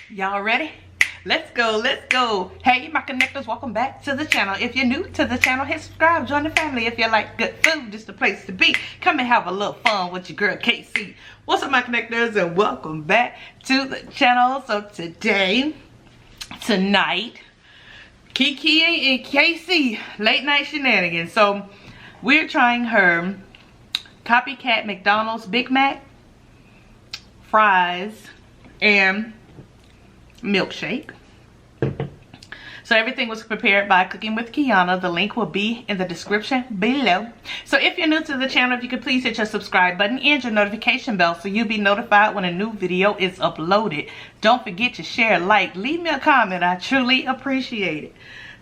Y'all ready? Let's go, let's go. Hey, my connectors, welcome back to the channel. If you're new to the channel, hit subscribe, join the family. If you like good food, this is the place to be. Come and have a little fun with your girl, KC. What's up, my connectors, and welcome back to the channel. So tonight, Kiki and KC, late night shenanigans. So we're trying her COPYCAT McDonald's Big Mac, fries, and milkshake. So everything was prepared by Cooking with KIONA. The link will be in the description below. So if you're new to the channel, if you could please hit your subscribe button and your notification bell so you'll be notified when a new video is uploaded. Don't forget to share, like, leave me a comment. I truly appreciate it.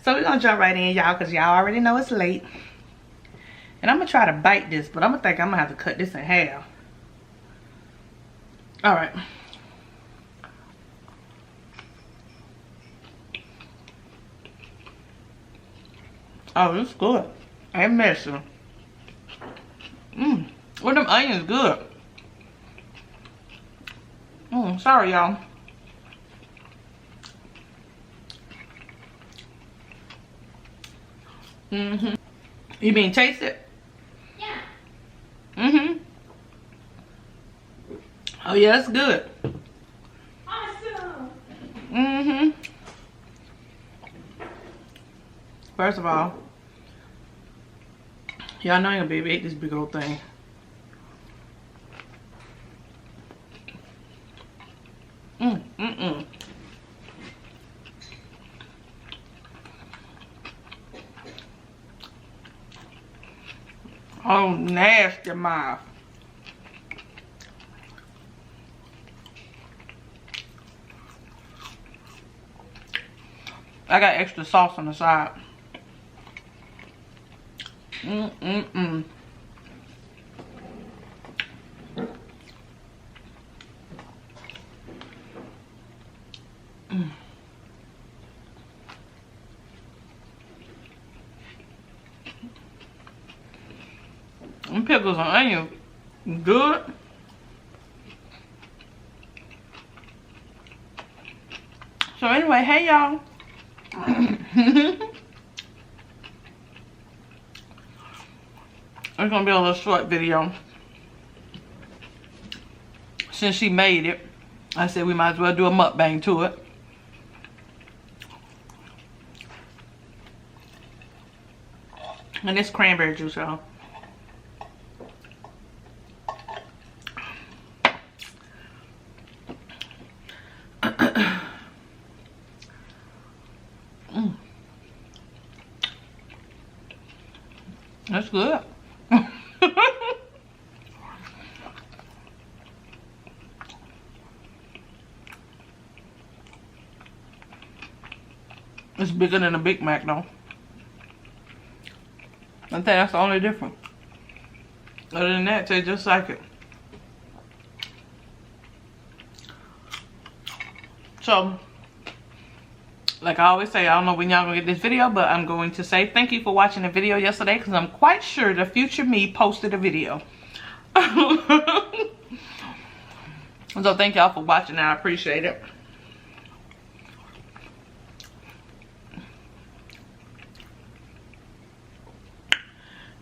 So we're gonna jump right in, y'all, because y'all already know it's late. And I'm gonna try to bite this, but I'm gonna have to cut this in half. All right. Oh, this is good. Ain't messing. Well, them onions good. Sorry, y'all. You mean taste it? Yeah. Oh, yeah, it's good. Awesome. First of all, y'all know I ain't gonna be able to eat this big old thing. Oh, nasty mouth. I got extra sauce on the side. Them pickles and onions, good. So anyway, hey y'all. It's gonna be a little short video. Since she made it, I said we might as well do a mukbang to it. And this cranberry juice, y'all. That's good. It's bigger than a Big Mac though. I think that's the only difference. Other than that, it tastes just like it. So, like I always say, I don't know when y'all gonna get this video, but I'm going to say thank you for watching the video yesterday, because I'm quite sure the future me posted a video. So thank y'all for watching. I appreciate it.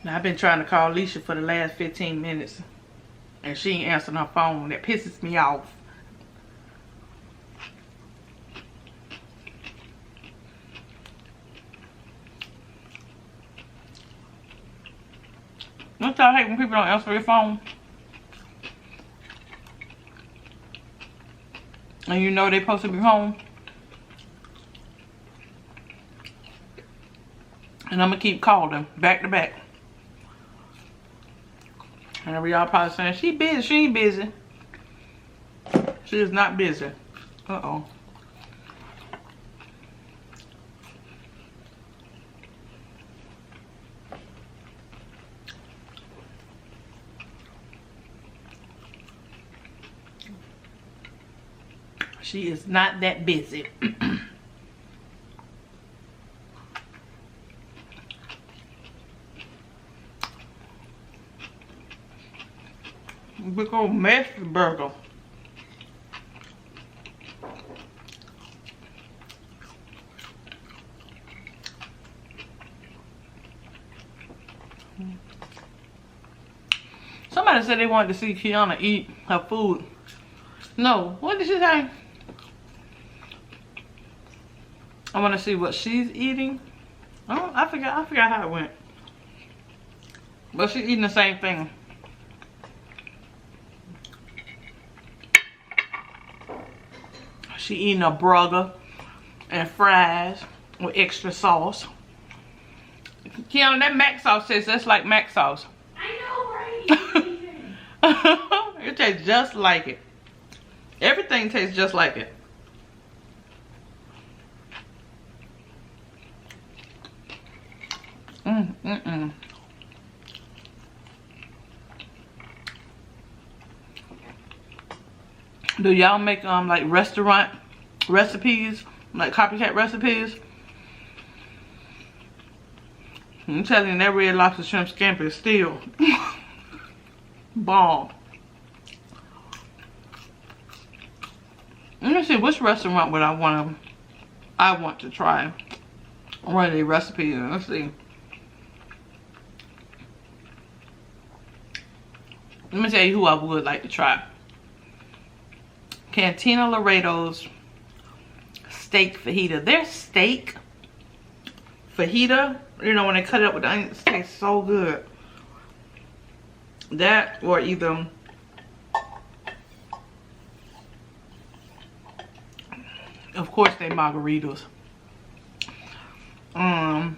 Now I've been trying to call Alicia for the last 15 minutes and she ain't answering her phone. That pisses me off. Don't y'all hate when people don't answer their phone? And you know they're supposed to be home? And I'm gonna keep calling back to back. And y'all probably saying, she busy, she ain't busy. She is not busy. Uh-oh. She is not that busy. Big old messy burger. Somebody said they wanted to see KIONA eat her food. No, what did she say? I want to see what she's eating. Oh, I forgot how it went. But she's eating the same thing. She eating a burger and fries with extra sauce. KIONA, that mac sauce tastes just like mac sauce. I know, right? It tastes just like it. Everything tastes just like it. Do y'all make like restaurant recipes, like copycat recipes? I'm telling you, that red lobster shrimp scampi is still bomb. Let me see which restaurant would I want to try one of the recipes. Let's see. Let me tell you who I would like to try. Cantina Laredo's steak fajita. Their steak fajita, you know, when they cut it up with the onions, it tastes so good. That or either of course they margaritas. Let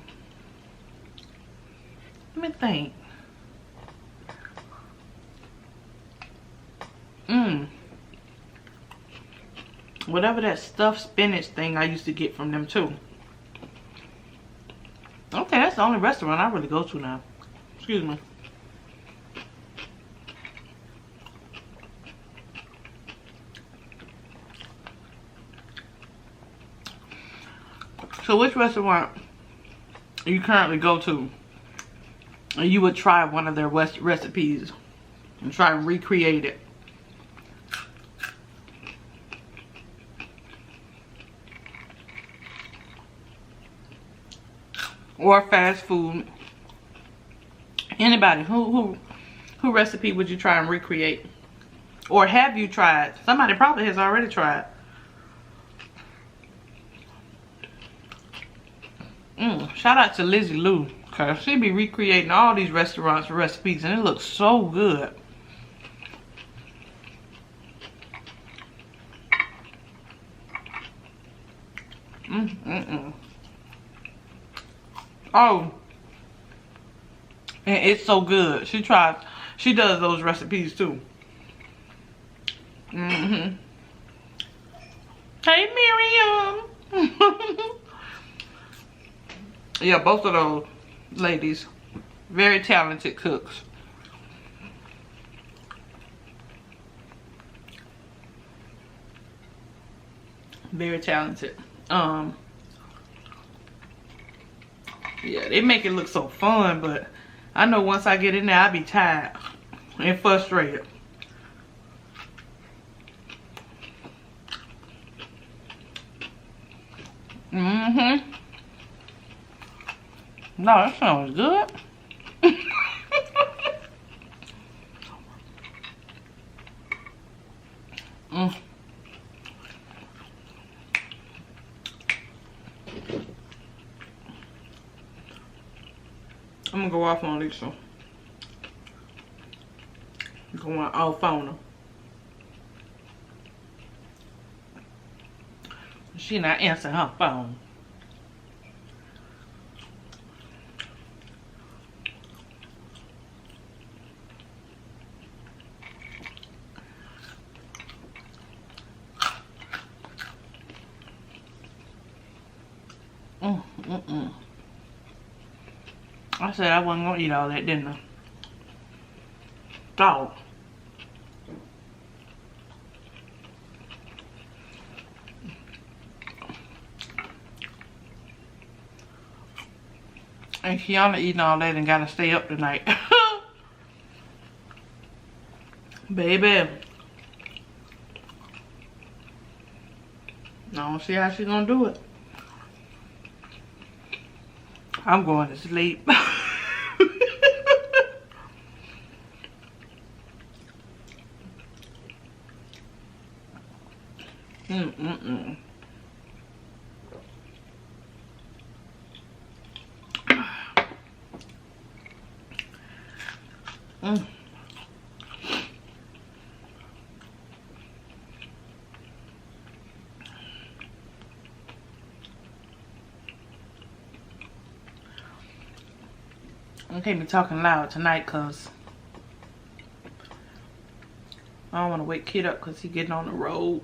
me think. Whatever that stuffed spinach thing I used to get from them too. Okay, that's the only restaurant I really go to now. Excuse me. So which restaurant you currently go to and you would try one of their recipes and try and recreate it? Or fast food. Anybody, who recipe would you try and recreate? Or have you tried? Somebody probably has already tried. Shout out to Lizzie Lou, cause she be recreating all these restaurants recipes and it looks so good. Oh, and it's so good. She does those recipes too. Hey, Miriam. Yeah, both of those ladies, very talented cooks. Very talented. Yeah, they make it look so fun, but I know once I get in there, I'll be tired and frustrated. No, that sounds good. I'm gonna go off on Lisa. Going off on her. She not answering her phone. I said I wasn't gonna eat all that, didn't I? Dog. And KIONA eating all that and gotta stay up tonight. Baby. I don't see how she's gonna do it. I'm going to sleep. Mm-mm-mm. Mm. I can't be talking loud tonight because I don't want to wake Kid up because he's getting on the road.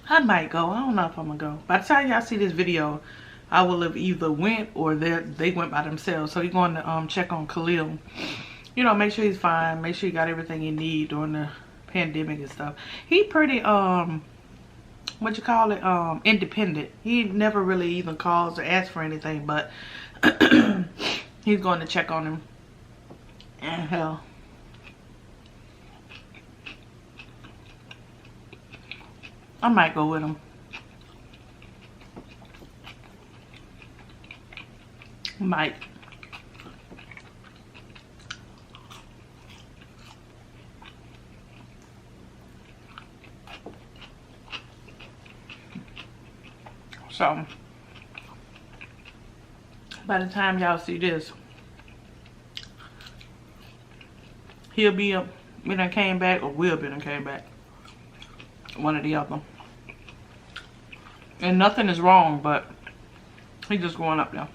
I might go. I don't know if I'm going to go. By the time y'all see this video, I will have either went or they went by themselves. So he's going to check on Khalil. You know, make sure he's fine. Make sure he got everything he needs during the pandemic and stuff. He pretty, what you call it, independent. He never really even calls or asks for anything, but he's going to check on him. And hell, I might go with him. Might. So, by the time y'all see this, he'll be up, we done came back, or will be done came back. One or the other. And nothing is wrong, but he's just going up there.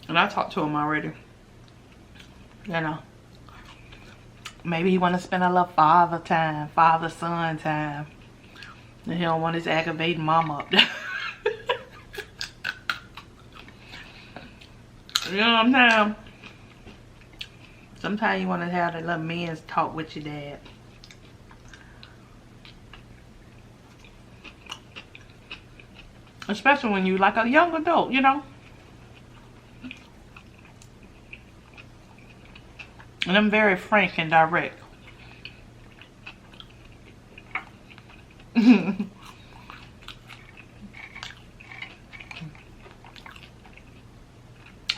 And I talked to him already. You know. Maybe he want to spend a little father time, father-son time. And he don't want his aggravating mama up there. You know what I'm saying? Sometimes you want to have that little man's talk with your dad. Especially when you like a young adult, you know. And I'm very frank and direct.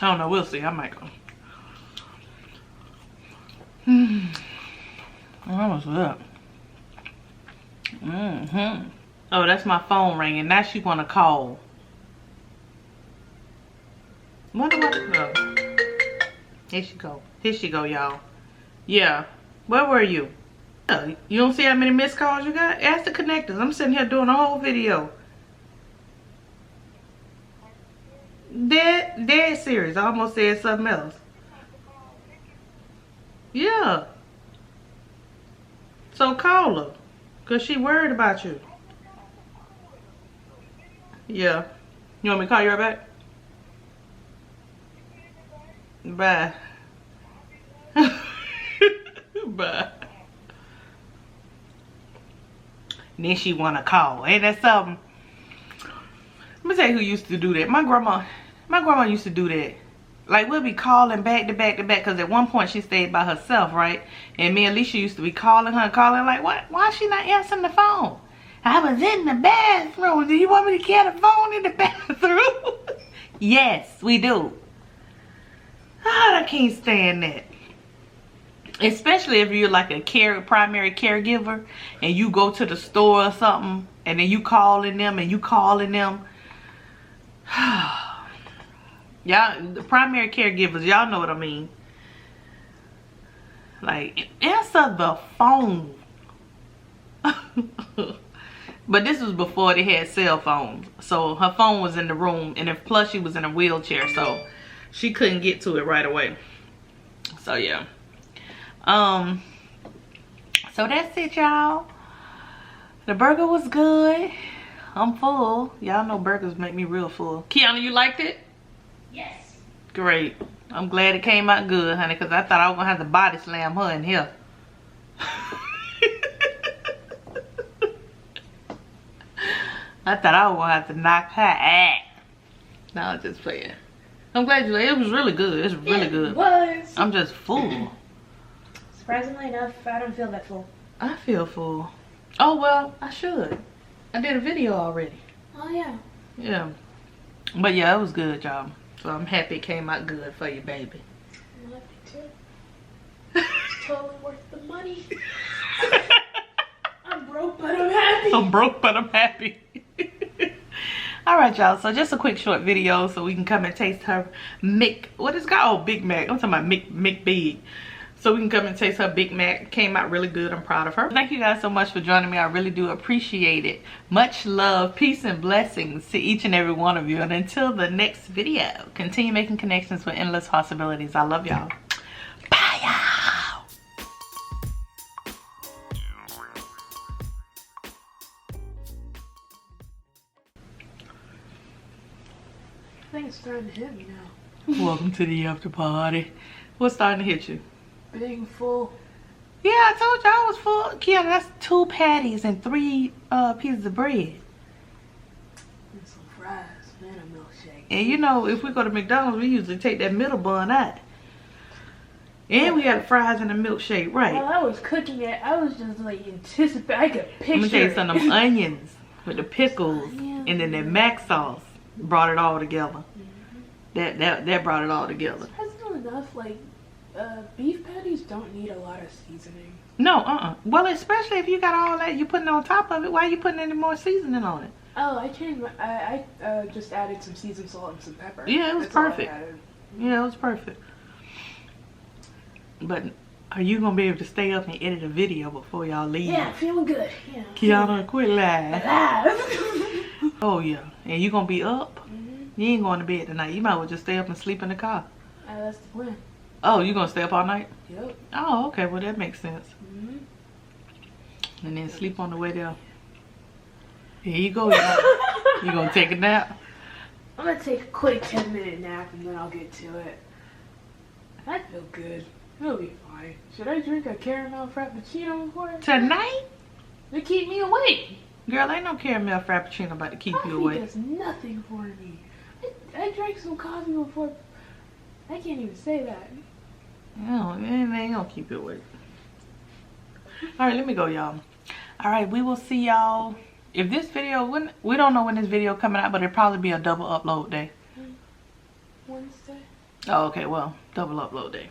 I don't know, we'll see. I might go. What was up? Oh, that's my phone ringing. Now she wanna call. What do I go? Here she go. Here she go, y'all. Yeah. Where were you? You don't see how many missed calls you got? Ask the connectors. I'm sitting here doing a whole video. Dead serious. I almost said something else. Yeah. So call her. Because she worried about you. Yeah. You want me to call you right back? Bye. Bye. And then she want to call. Ain't that something? Let me tell you who used to do that. My grandma used to do that. Like, we'll be calling back to back to back. Because at one point she stayed by herself, right? And me and Alicia used to be calling her and calling like, what? Why is she not answering the phone? I was in the bathroom. Do you want me to get the phone in the bathroom? Yes, we do. I can't stand that. Especially if you're like a primary caregiver and you go to the store or something and then you calling them and you calling them. Y'all, the primary caregivers, y'all know what I mean. Like, answer the phone. But this was before they had cell phones. So her phone was in the room and if plus she was in a wheelchair, so she couldn't get to it right away. So yeah. So that's it, y'all. The burger was good. I'm full. Y'all know burgers make me real full. Kiana, you liked it? Yes. Great. I'm glad it came out good, honey, because I thought I was gonna have to body slam her in here. I thought I was gonna have to knock her out. No, I'm just playing. I'm glad you liked it. It was really good. It's really good. It was. I'm just full. Surprisingly enough, I don't feel that full. I feel full. Oh, well, I should. I did a video already. Oh, yeah. Yeah. But yeah, it was good, y'all. So I'm happy it came out good for you, baby. I'm happy too. It's totally worth the money. I'm broke. broke, but I'm happy. I'm broke, but I'm happy. Alright, y'all. So just a quick short video so we can come and taste her what is it called? Oh, Big Mac. I'm talking about McBig. So we can come and taste her Big Mac. Came out really good. I'm proud of her. Thank you guys so much for joining me. I really do appreciate it. Much love, peace, and blessings to each and every one of you. And until the next video, continue making connections with endless possibilities. I love y'all. Bye, y'all. I think it's starting to hit me now. Welcome to the after party. What's starting to hit you? Being full. Yeah, I told you I was full. Kiana, that's 2 patties and 3 pieces of bread. And some fries and a milkshake. And you know, if we go to McDonald's, we usually take that middle bun out. And we got fries and a milkshake, right? While I was cooking it, I was just like anticipating. I could picture I'm gonna tell you it. some of them onions with the pickles and then that mac sauce brought it all together. That brought it all together. Surprisingly enough, like beef patties don't need a lot of seasoning. No, Well, especially if you got all that you putting on top of it, why are you putting any more seasoning on it? Oh, I changed my. I just added some seasoned salt and some pepper. Yeah, it was That's all I perfect. added. Yeah, it was perfect. But are you gonna be able to stay up and edit a video before y'all leave? Yeah, feeling good. Yeah. Kiana, quit lying. Alive. Oh yeah, and you gonna be up? You ain't going to bed tonight. You might as well just stay up and sleep in the car. That's the plan. Oh, you gonna stay up all night? Yep. Oh, okay. Well, that makes sense. And then sleep on the way there. Here you go, y'all. You gonna take a nap? I'm gonna take a quick 10-minute nap and then I'll get to it. I feel good. It'll be fine. Should I drink a caramel frappuccino before I Tonight? to keep me awake? Girl, ain't no caramel frappuccino about to keep you Coffee awake. does nothing for me. I drank some coffee before. I can't even say that. No, it ain't gonna keep you awake. Alright, let me go, y'all. Alright, we will see y'all. If this video, we don't know when this video coming out, but it'll probably be a double upload day. Wednesday? Oh, okay, well, double upload day.